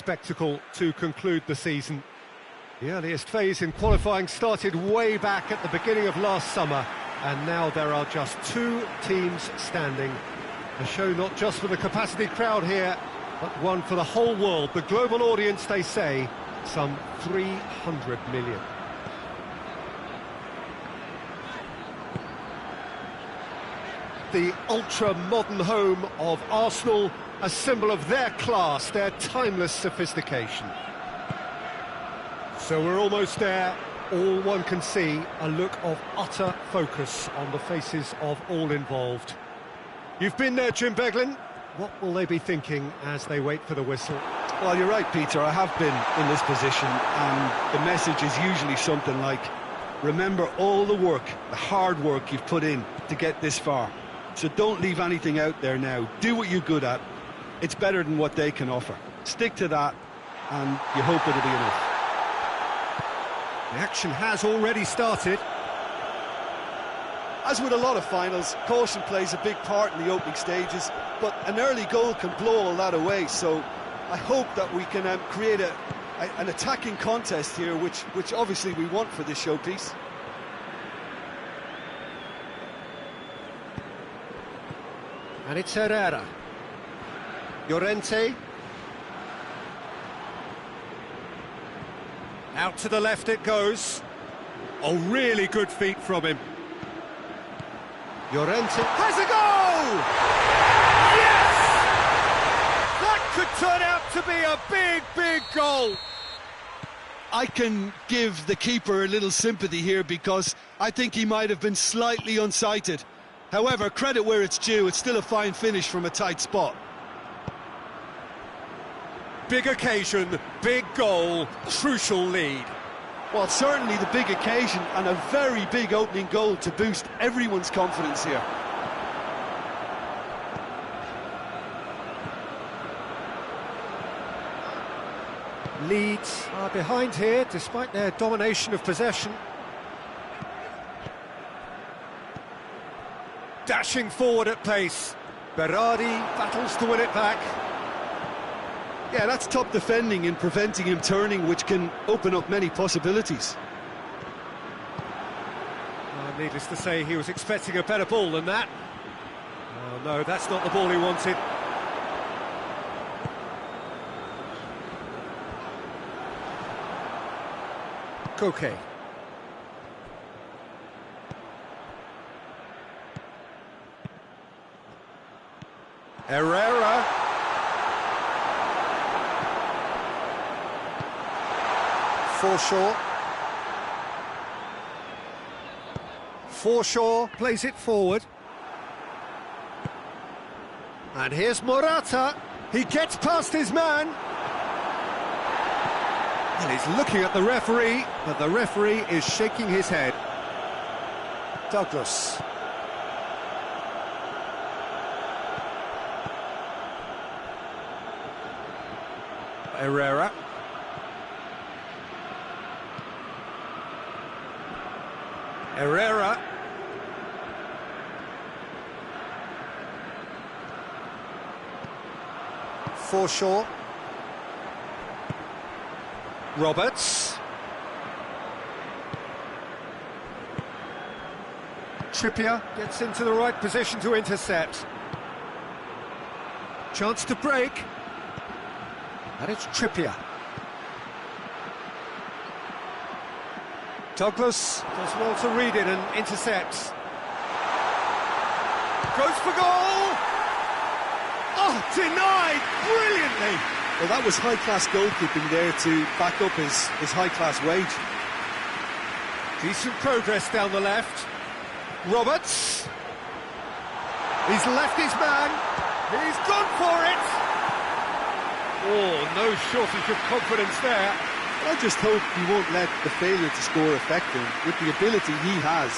spectacle to conclude the season. The earliest phase in qualifying started way back at the beginning of last summer, and now there are just 2 teams standing. A show not just for the capacity crowd here, but one for the whole world. The global audience, they say, some 300 million. The ultra-modern home of Arsenal, a symbol of their class, their timeless sophistication. So we're almost there. All one can see, a look of utter focus on the faces of all involved. You've been there, Jim Beglin. What will they be thinking as they wait for the whistle? Well, you're right, Peter. I have been in this position, and the message is usually something like, remember all the work, the hard work you've put in to get this far. So don't leave anything out there now. Do what you're good at. It's better than what they can offer. Stick to that, and you hope it'll be enough. The action has already started. As with a lot of finals, caution plays a big part in the opening stages, but an early goal can blow all that away. So I hope that we can create an attacking contest here, which obviously we want for this showpiece. And it's Herrera. Llorente. Out to the left it goes. Oh, really good feet from him. Llorente has a goal! Yes! That could turn out to be a big, big goal. I can give the keeper a little sympathy here because I think he might have been slightly unsighted. However, credit where it's due, it's still a fine finish from a tight spot. Big occasion, big goal, crucial lead. Well, certainly the big occasion and a very big opening goal to boost everyone's confidence here. Leeds are behind here, despite their domination of possession. Dashing forward at pace. Berardi battles to win it back. Yeah, that's top defending and preventing him turning, which can open up many possibilities. Needless to say, he was expecting a better ball than that. Oh, no, that's not the ball he wanted. Koke. Herrera. Forshaw. Forshaw plays it forward. And here's Morata. He gets past his man. And he's looking at the referee, but the referee is shaking his head. Douglas. Herrera. Herrera. Forshaw. Roberts. Trippier gets into the right position to intercept. Chance to break. And it's Trippier. Douglas does well to read it and intercepts. Goes for goal! Oh, denied brilliantly! Well, that was high-class goalkeeping there to back up his high-class wage. Decent progress down the left. Roberts. He's left his man. He's gone for it! Oh, no shortage of confidence there. I just hope he won't let the failure to score affect him. With the ability he has,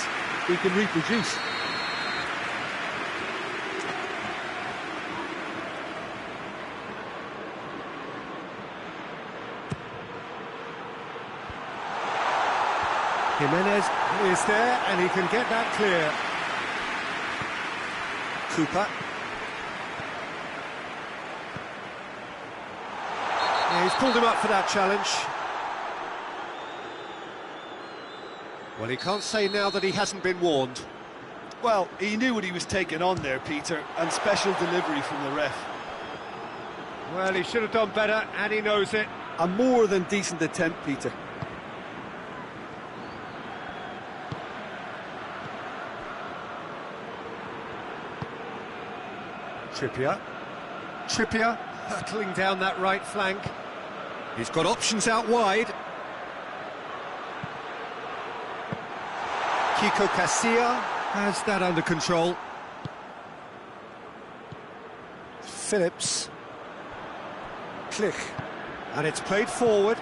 he can reproduce. Jimenez is there and he can get that clear. Cooper. Yeah, he's pulled him up for that challenge. Well, he can't say now that he hasn't been warned. Well, he knew what he was taking on there, Peter, and special delivery from the ref. Well, he should have done better, and he knows it. A more than decent attempt, Peter. Trippier hurtling down that right flank. He's got options out wide. Kiko Casilla has that under control. Phillips. Klich. And it's played forward.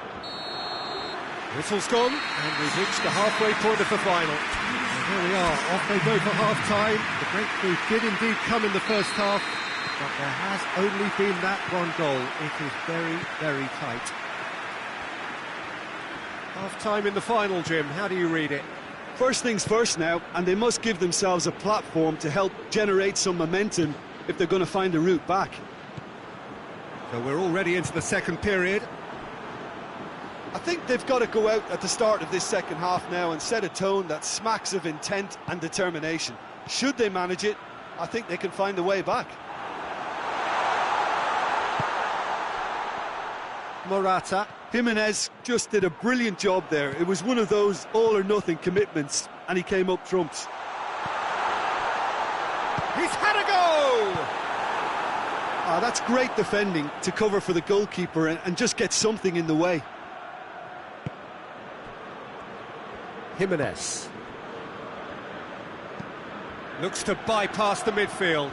Whistle's gone, and we've reached the halfway point of the final. And here we are, off they go for half-time. The breakthrough did indeed come in the first half, but there has only been that one goal. It is very, very tight. Half-time in the final, Jim. How do you read it? First things first now, and they must give themselves a platform to help generate some momentum if they're going to find a route back. So we're already into the second period. I think they've got to go out at the start of this second half now and set a tone that smacks of intent and determination. Should they manage it, I think they can find a way back. Morata. Jimenez just did a brilliant job there. It was one of those all-or-nothing commitments, and he came up trumps. He's had a go! That's great defending to cover for the goalkeeper and just get something in the way. Jimenez. Looks to bypass the midfield.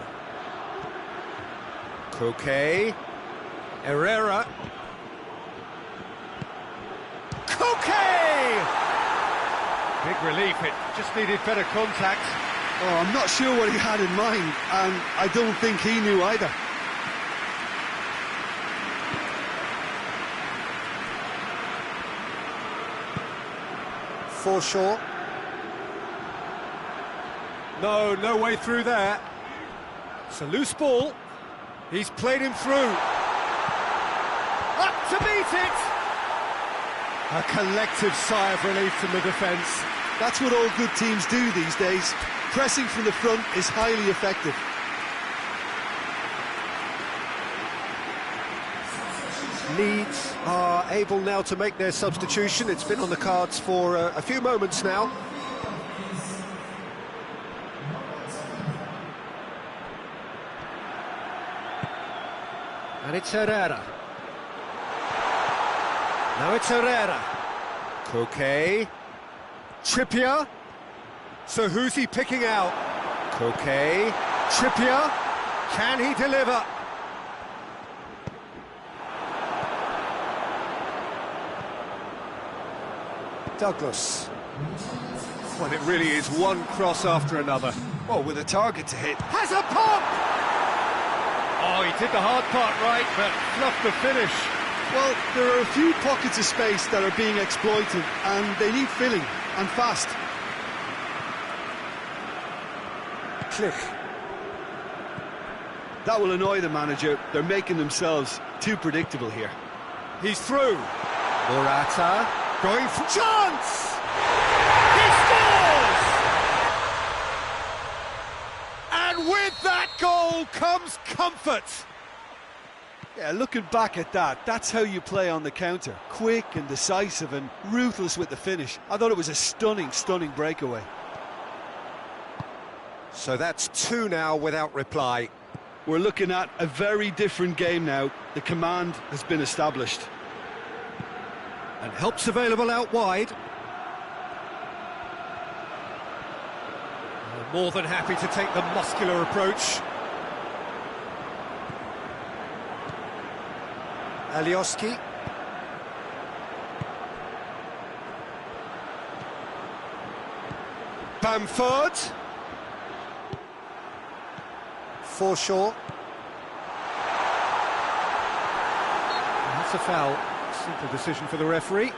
Koke. Herrera. Koke! Big relief, it just needed better contact. Oh, I'm not sure what he had in mind, and I don't think he knew either. Forshaw. No way through there. It's a loose ball. He's played him through. Up to meet it! A collective sigh of relief from the defence. That's what all good teams do these days. Pressing from the front is highly effective. Leeds are able now to make their substitution. It's been on the cards for a few moments now. And it's Herrera. Now it's Herrera. Koke. Trippier. So who's he picking out? Koke. Trippier. Can he deliver? Douglas. Well, it really is one cross after another. Well, with a target to hit. Has a pop! Oh, he did the hard part right, but fluffed the finish. Well, there are a few pockets of space that are being exploited, and they need filling, and fast. Klich. That will annoy the manager. They're making themselves too predictable here. He's through. Morata. Going for chance! He scores! And with that goal comes comfort. Yeah, looking back at that, that's how you play on the counter. Quick and decisive and ruthless with the finish. I thought it was a stunning breakaway. So that's two now without reply. We're looking at a very different game now. The command has been established. And help's available out wide. More than happy to take the muscular approach. Alioski. Bamford. Forshaw. That's a foul. Simple decision for the referee.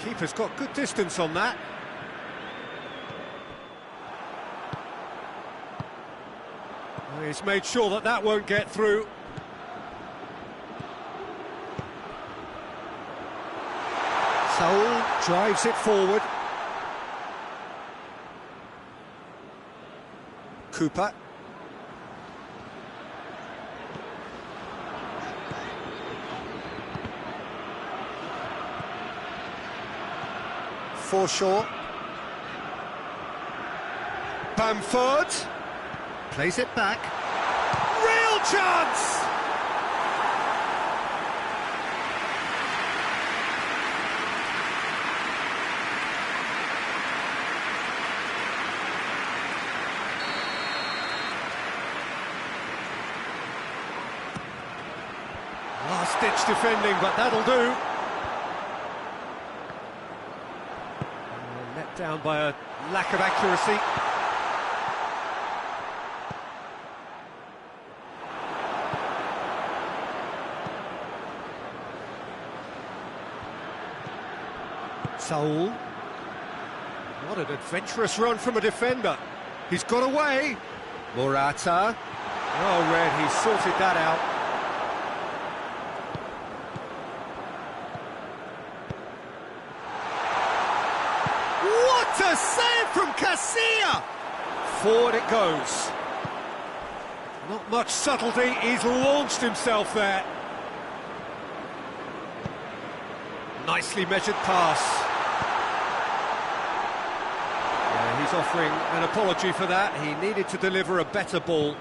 Keeper's got good distance on that. He's made sure that that won't get through. Saul drives it forward. Cooper. Forshaw. Bamford. Plays it back. Real chance! Last-ditch defending, but that'll do. Let down by a lack of accuracy. Saul. What an adventurous run from a defender. He's got away. Morata. Oh, Red, he's sorted that out. What a save from Casilla! Forward it goes. Not much subtlety, he's launched himself there. Nicely measured pass. Yeah, he's offering an apology for that. He needed to deliver a better ball.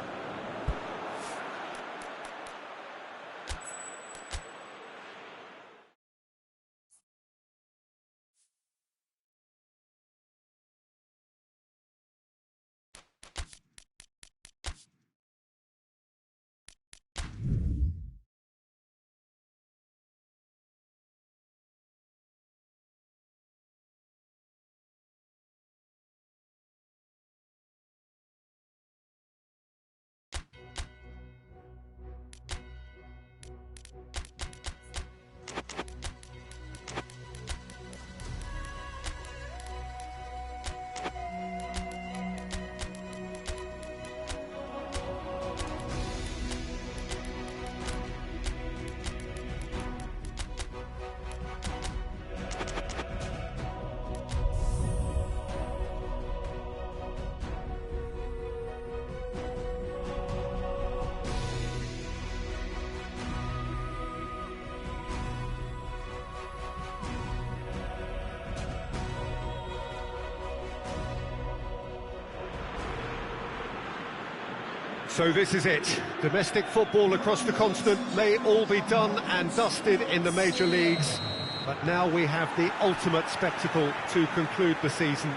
So this is it. Domestic football across the continent may all be done and dusted in the major leagues, but now we have the ultimate spectacle to conclude the season.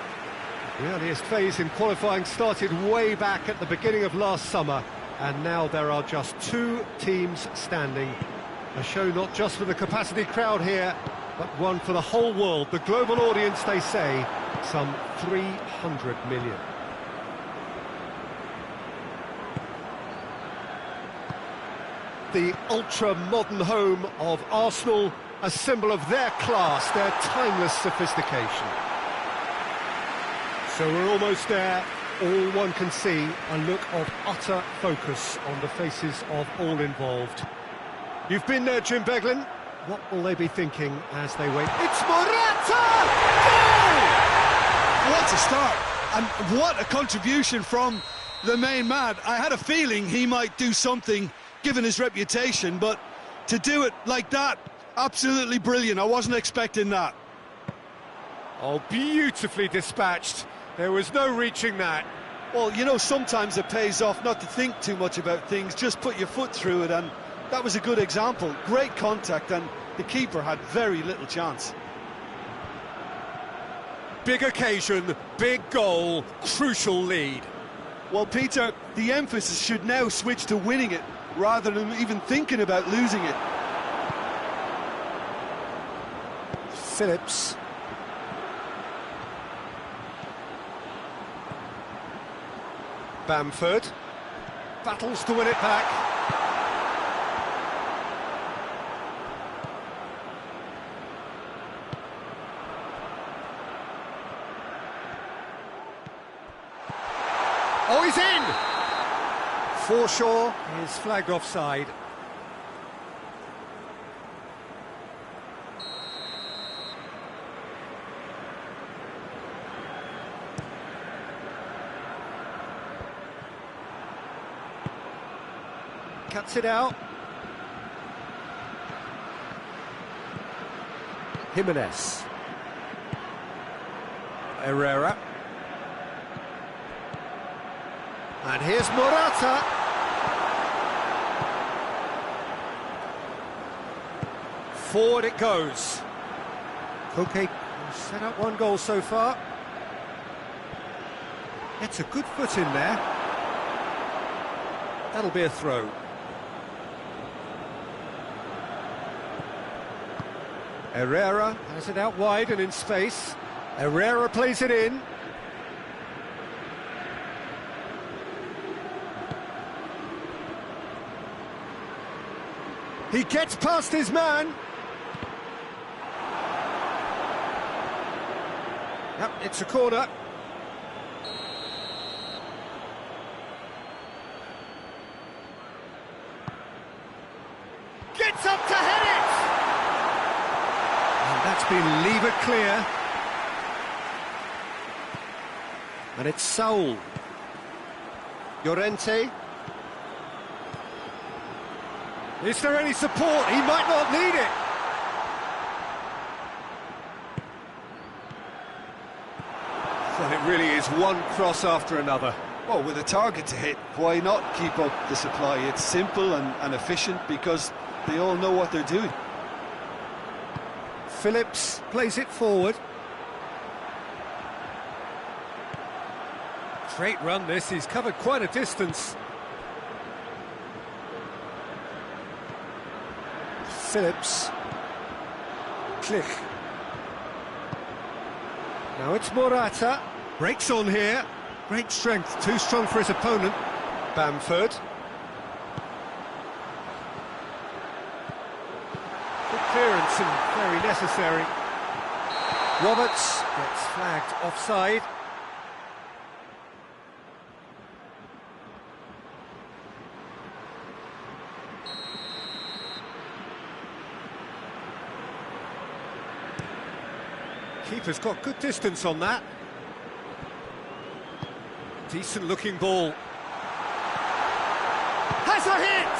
The earliest phase in qualifying started way back at the beginning of last summer, and now there are just 2 teams standing. A show not just for the capacity crowd here, but one for the whole world. The global audience, they say, some 300 million. The ultra-modern home of Arsenal, a symbol of their class, their timeless sophistication. So we're almost there. All one can see, a look of utter focus on the faces of all involved. You've been there, Jim Beglin. What will they be thinking as they wait? It's Morata! Goal! What a start, and what a contribution from the main man. I had a feeling he might do something given his reputation, but to do it like that, absolutely brilliant. I wasn't expecting that. Oh, beautifully dispatched. There was no reaching that. Well, you know, sometimes it pays off not to think too much about things, just put your foot through it, and that was a good example. Great contact, and the keeper had very little chance. Big occasion, big goal, crucial lead. Well, Peter, the emphasis should now switch to winning it, rather than even thinking about losing it. Phillips. Bamford. Battles to win it back. Oh, he's in! Forshaw is flagged offside. Cuts it out. Jimenez. Herrera. And here's Morata. Forward it goes. Koke set up one goal so far. It's a good foot in there. That'll be a throw. Herrera has it out wide and in space. Herrera plays it in. He gets past his man. Yep, it's a corner. Gets up to head it! And that's been levered clear. And it's Saul. Llorente. Is there any support? He might not need it. Well, it really is one cross after another. Well, with a target to hit, why not keep up the supply? It's simple and efficient because they all know what they're doing. Phillips plays it forward. Great run this, he's covered quite a distance. Phillips. Click. Now it's Morata. Breaks on here. Great strength, too strong for his opponent. Bamford. Good clearance and very necessary. Roberts gets flagged offside. Keeper's got good distance on that. Decent looking ball. Has a hit!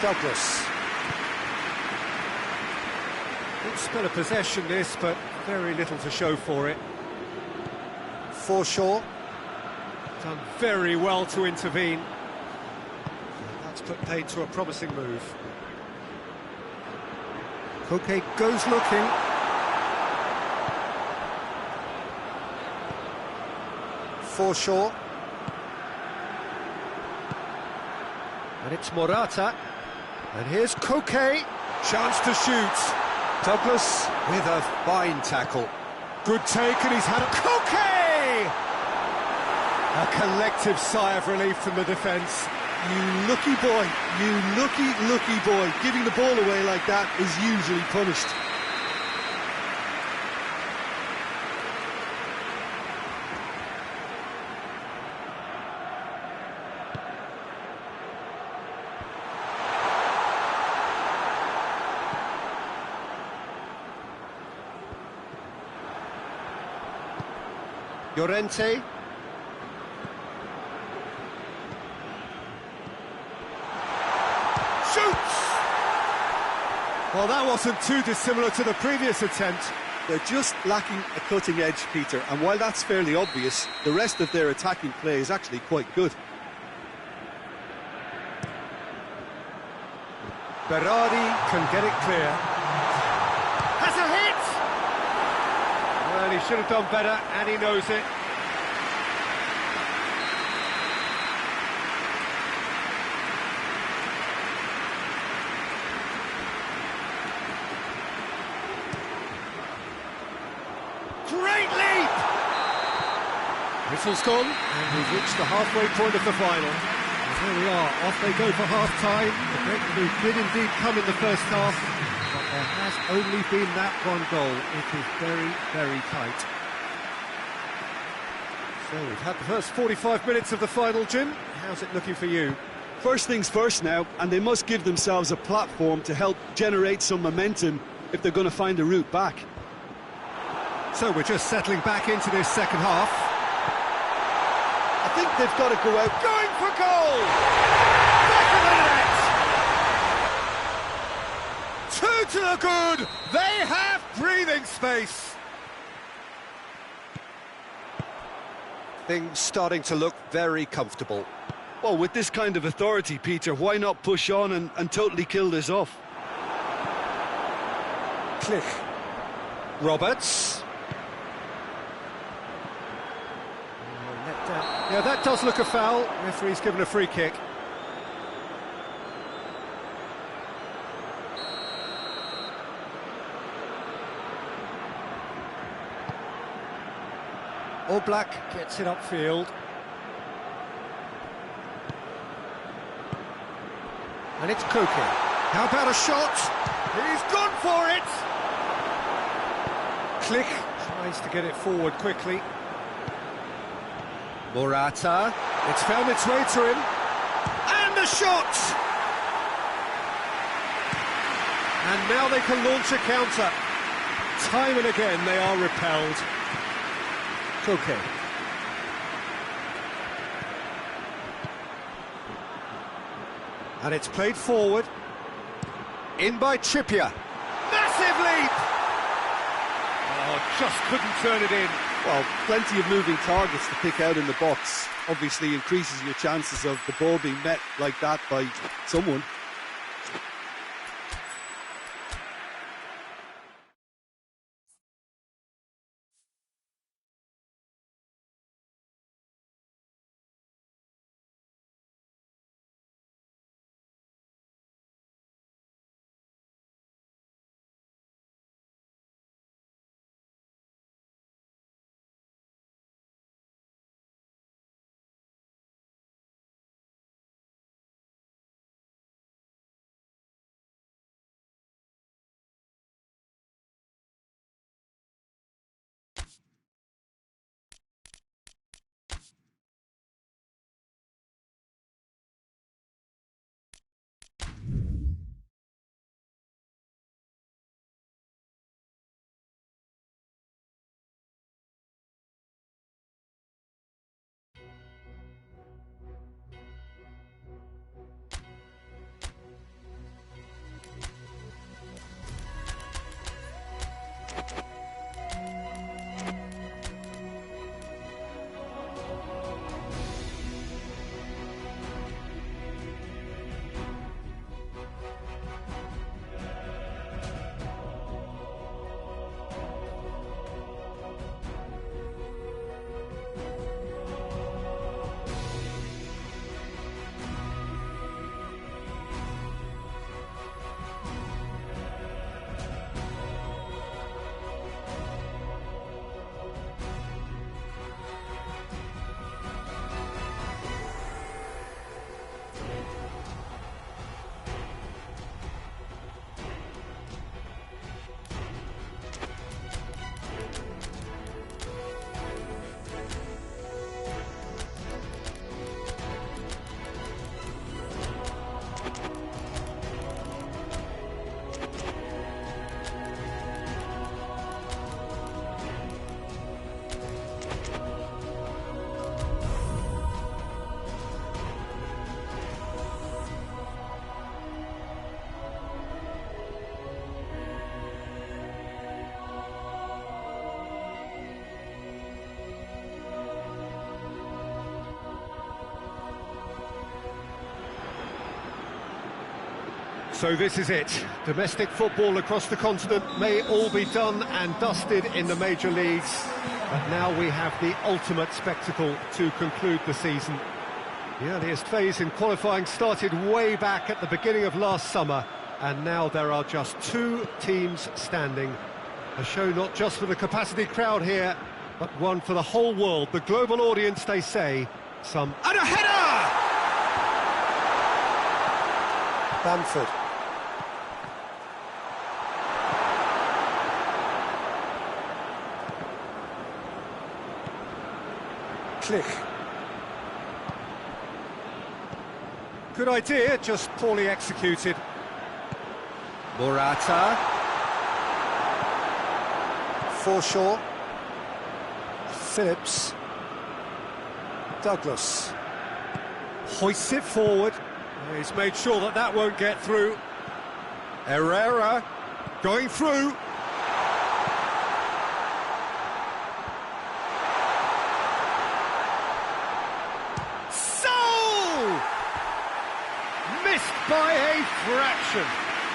Douglas. Good spell of possession this, but very little to show for it. Forshaw. Done very well to intervene. That's put paid to a promising move. Koke goes looking. Forshaw. And it's Morata. And here's Koke. Chance to shoot. Douglas with a fine tackle. Good take, and he's had a... Koke! A collective sigh of relief from the defence. You lucky boy, you lucky boy. Giving the ball away like that is usually punished. Llorente. Shoots! Well, that wasn't too dissimilar to the previous attempt. They're just lacking a cutting edge, Peter, and while that's fairly obvious, the rest of their attacking play is actually quite good. Berardi can get it clear. Has a hit! Well, he should have done better, and he knows it. Great leap! Whistle's gone, and we've reached the halfway point of the final. And here we are, off they go for half-time. The breakthrough did indeed come in the first half, but There has only been that one goal. It is very, very tight. So we've had the first 45 minutes of the final, Jim. How's it looking for you? First things first now, and they must give themselves a platform to help generate some momentum if they're going to find a route back. So we're just settling back into this second half. I think they've got to go out going for goal! Back of the net! Two to the good! They have breathing space! Things starting to look very comfortable. Well, with this kind of authority, Peter, why not push on and totally kill this off? Click. Roberts. Yeah, that does look a foul. Referee's given a free kick. Oblak gets it upfield. And it's Koke. How about a shot? He's gone for it! Click tries to get it forward quickly. Morata. It's found its way to him. And the shot! And now they can launch a counter. Time and again they are repelled. Koke. And it's played forward. In by Trippier. Massive leap! Oh, just couldn't turn it in. Well, plenty of moving targets to pick out in the box. Obviously increases your chances of the ball being met like that by someone. So this is it. Domestic football across the continent may all be done and dusted in the major leagues, but now we have the ultimate spectacle to conclude the season. The earliest phase in qualifying started way back at the beginning of last summer, and now there are just two teams standing. A show not just for the capacity crowd here, but one for the whole world, the global audience, they say. And a header! Click. Good idea, just poorly executed. Morata. Forshaw. Phillips. Douglas. Hoists it forward. He's made sure that that won't get through. Herrera going through. Missed by a fraction.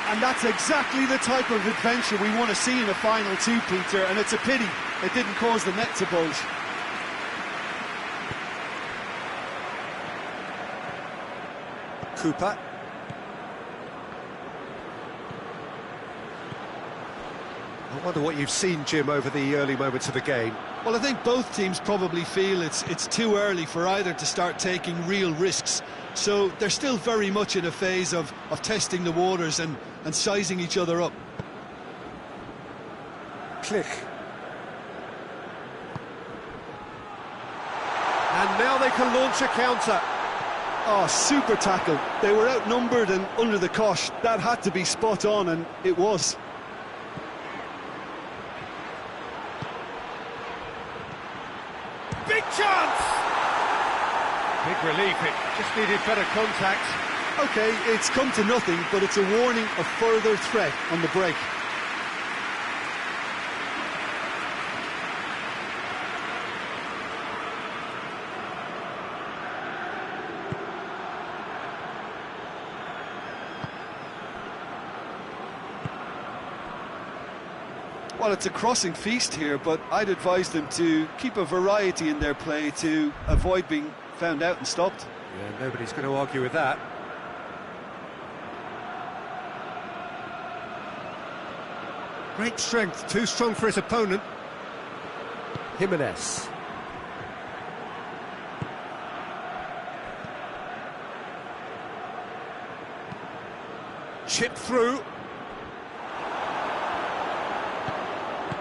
And that's exactly the type of adventure we want to see in a final two, Peter, and it's a pity it didn't cause the net to bulge. Cooper. I wonder what you've seen, Jim, over the early moments of the game. Well, I think both teams probably feel it's too early for either to start taking real risks. So they're still very much in a phase of testing the waters and sizing each other up. Click. And now they can launch a counter. Oh, super tackle. They were outnumbered and under the cosh. That had to be spot on, and it was. Big chance! Big relief, it just needed better contact. OK, it's come to nothing, but it's a warning of further threat on the break. Well, it's a crossing feast here, but I'd advise them to keep a variety in their play to avoid being found out and stopped. Yeah, nobody's going to argue with that. Great strength, too strong for his opponent. Jimenez. Chip through.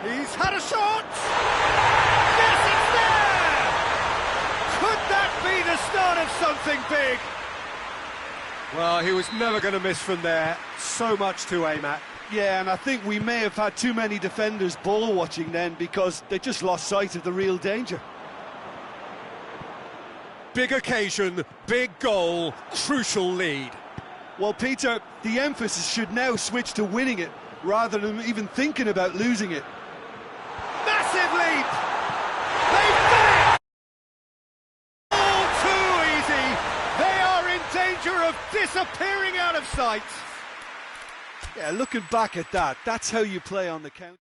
He's had a shot! Yes, it's there! Could that be the start of something big? Well, he was never going to miss from there. So much to aim at. Yeah, and I think we may have had too many defenders ball watching then because they just lost sight of the real danger. Big occasion, big goal, crucial lead. Well, Peter, the emphasis should now switch to winning it rather than even thinking about losing it. Massive leap! They've done it! All too easy! They are in danger of disappearing out of sight! Yeah, looking back at that, that's how you play on the counter.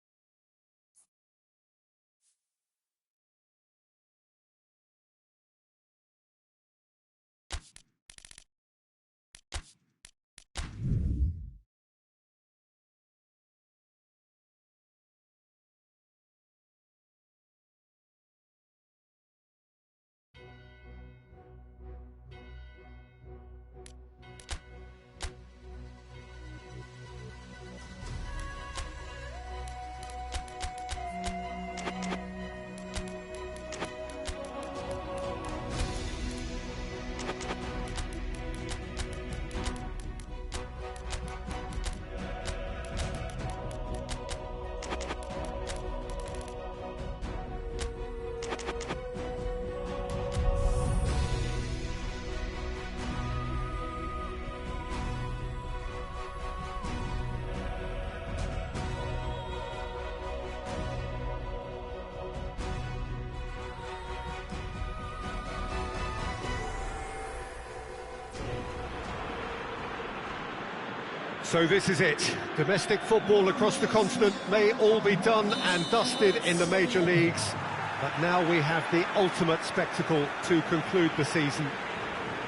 So this is it. Domestic football across the continent may all be done and dusted in the major leagues, but now we have the ultimate spectacle to conclude the season.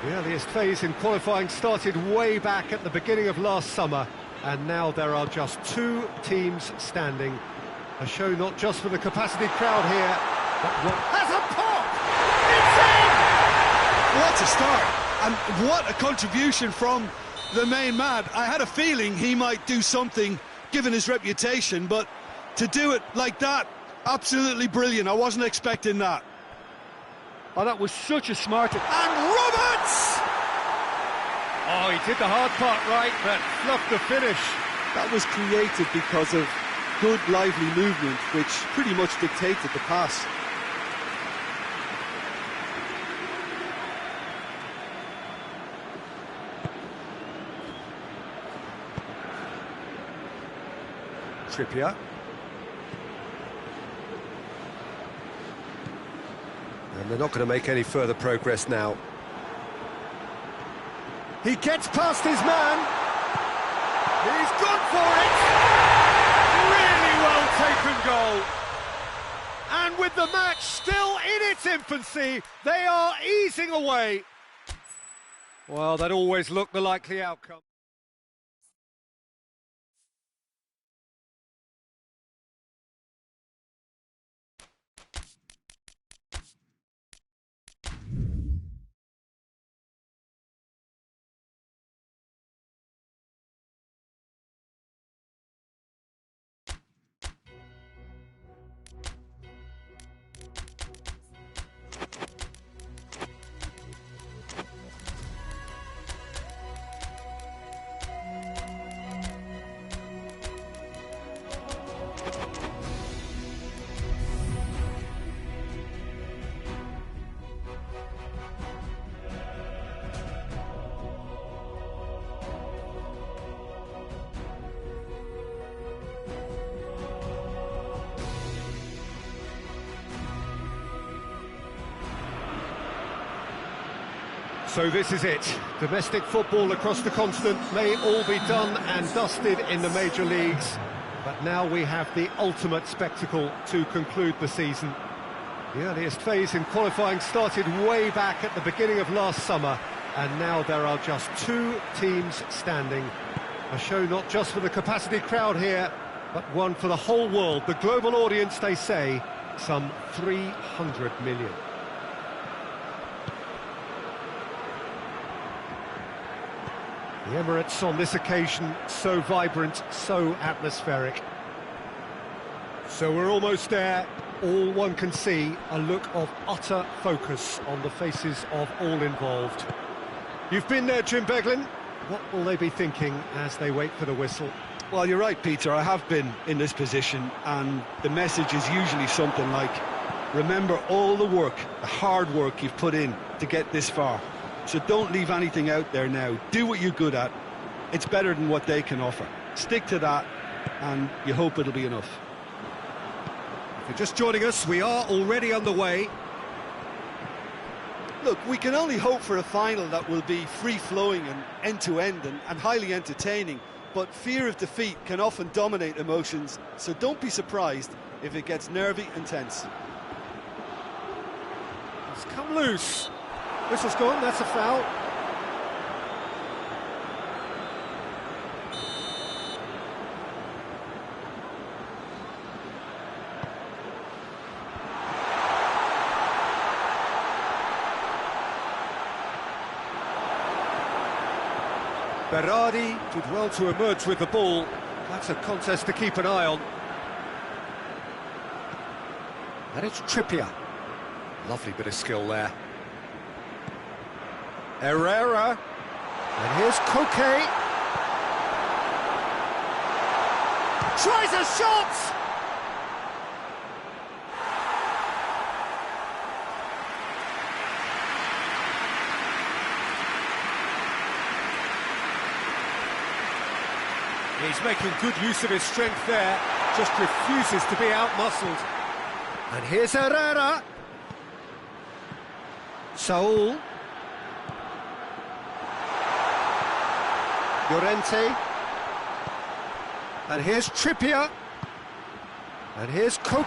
The earliest phase in qualifying started way back at the beginning of last summer, and now there are just 2 teams standing. A show not just for the capacity crowd here, but what has a pop! It's in! What a start! And what a contribution from the main man. I had a feeling he might do something given his reputation, but to do it like that, absolutely brilliant. I wasn't expecting that. Oh, that was such a smart... And Roberts! Oh, he did the hard part right, but fluffed the finish. That was created because of good, lively movement, which pretty much dictated the pass. Trippier. And they're not going to make any further progress now. He gets past his man. He's gone for it. Really well taken goal. And with the match still in its infancy, they are easing away. Well, that always looked the likely outcome. So this is it. Domestic football across the continent may all be done and dusted in the major leagues, but now we have the ultimate spectacle to conclude the season. The earliest phase in qualifying started way back at the beginning of last summer, and now there are just 2 teams standing. A show not just for the capacity crowd here, but one for the whole world. The global audience, they say, some 300 million. The Emirates on this occasion, so vibrant, so atmospheric. So we're almost there. All one can see, a look of utter focus on the faces of all involved. You've been there, Jim Beglin. What will they be thinking as they wait for the whistle? Well, you're right, Peter, I have been in this position, and the message is usually something like, remember all the work, the hard work you've put in to get this far. So don't leave anything out there now. Do what you're good at. It's better than what they can offer. Stick to that, and you hope it'll be enough. If you're just joining us, we are already underway. Look, we can only hope for a final that will be free-flowing and end-to-end and highly entertaining, but fear of defeat can often dominate emotions, so don't be surprised if it gets nervy and tense. It's come loose. Whistle's gone, that's a foul. Berardi did well to emerge with the ball. That's a contest to keep an eye on. And it's Trippier. Lovely bit of skill there. Herrera, and here's Koke. Tries a shot! He's making good use of his strength there, just refuses to be out-muscled. And here's Herrera. Saul. Llorente, and here's Trippier, and here's Koke.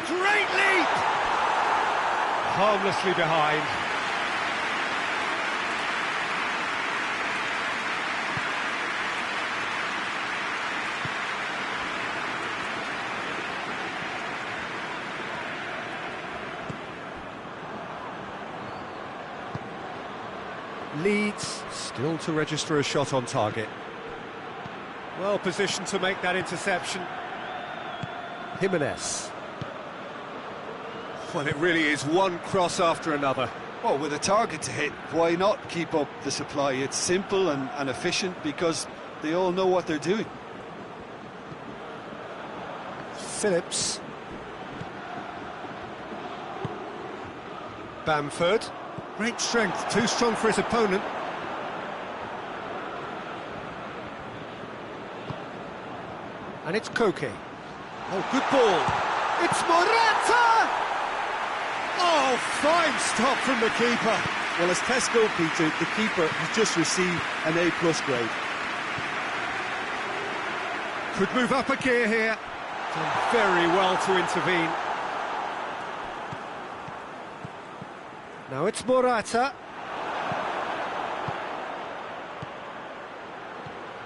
Great leap! Harmlessly behind. leads, still to register a shot on target. Well positioned to make that interception. Jimenez. Well, it really is one cross after another. Well, with a target to hit, why not keep up the supply? It's simple and efficient because they all know what they're doing. Phillips. Bamford. Great strength, too strong for his opponent. And it's Koke. Oh, good ball. It's Morata! Oh, fine stop from the keeper. Well, as tests go, Peter, the keeper has just received an A+ grade. Could move up a gear here. Done very well to intervene. Now it's Morata.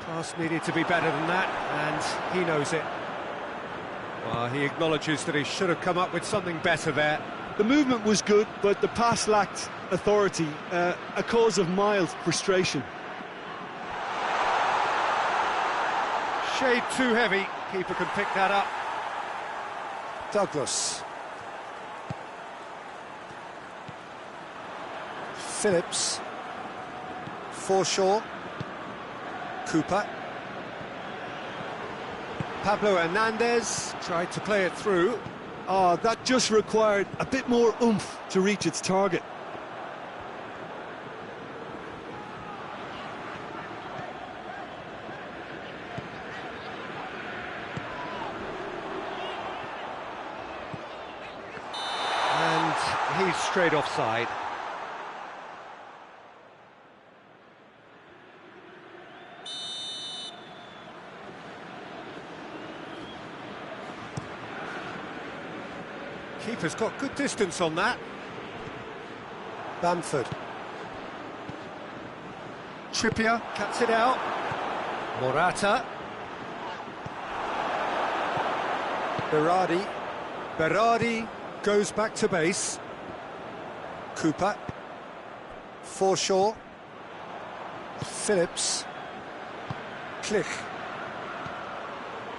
Pass needed to be better than that, and he knows it. Well, he acknowledges that he should have come up with something better there. The movement was good, but the pass lacked authority, a cause of mild frustration. Shade too heavy, keeper can pick that up. Douglas. Phillips. Forshaw. Cooper. Pablo Hernandez tried to play it through. Oh, that just required a bit more oomph to reach its target. And he's straight offside. Keeper's got good distance on that. Bamford. Trippier cuts it out. Morata. Berardi goes back to base. Cooper. Forshaw. Phillips. Klich.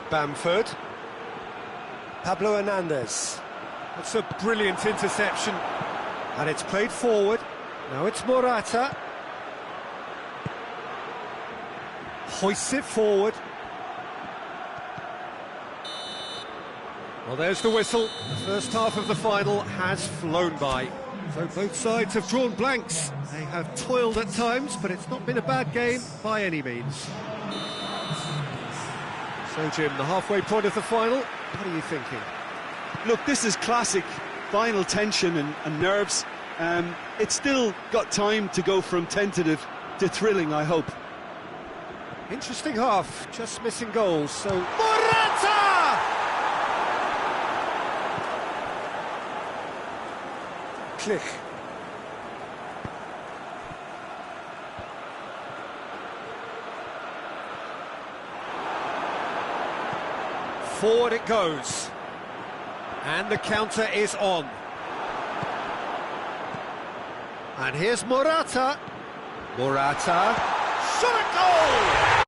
Bamford. Pablo Hernandez. That's a brilliant interception. And it's played forward. Now it's Morata. Hoists it forward. Well, there's the whistle. The first half of the final has flown by. So both sides have drawn blanks. They have toiled at times, but it's not been a bad game by any means. So, Jim, the halfway point of the final, what are you thinking? Look, this is classic final tension and nerves. It's still got time to go from tentative to thrilling, I hope. Interesting half, just missing goals, so... Morata! Klich. Forward it goes. And the counter is on. And here's Morata. Morata. Shot at goal!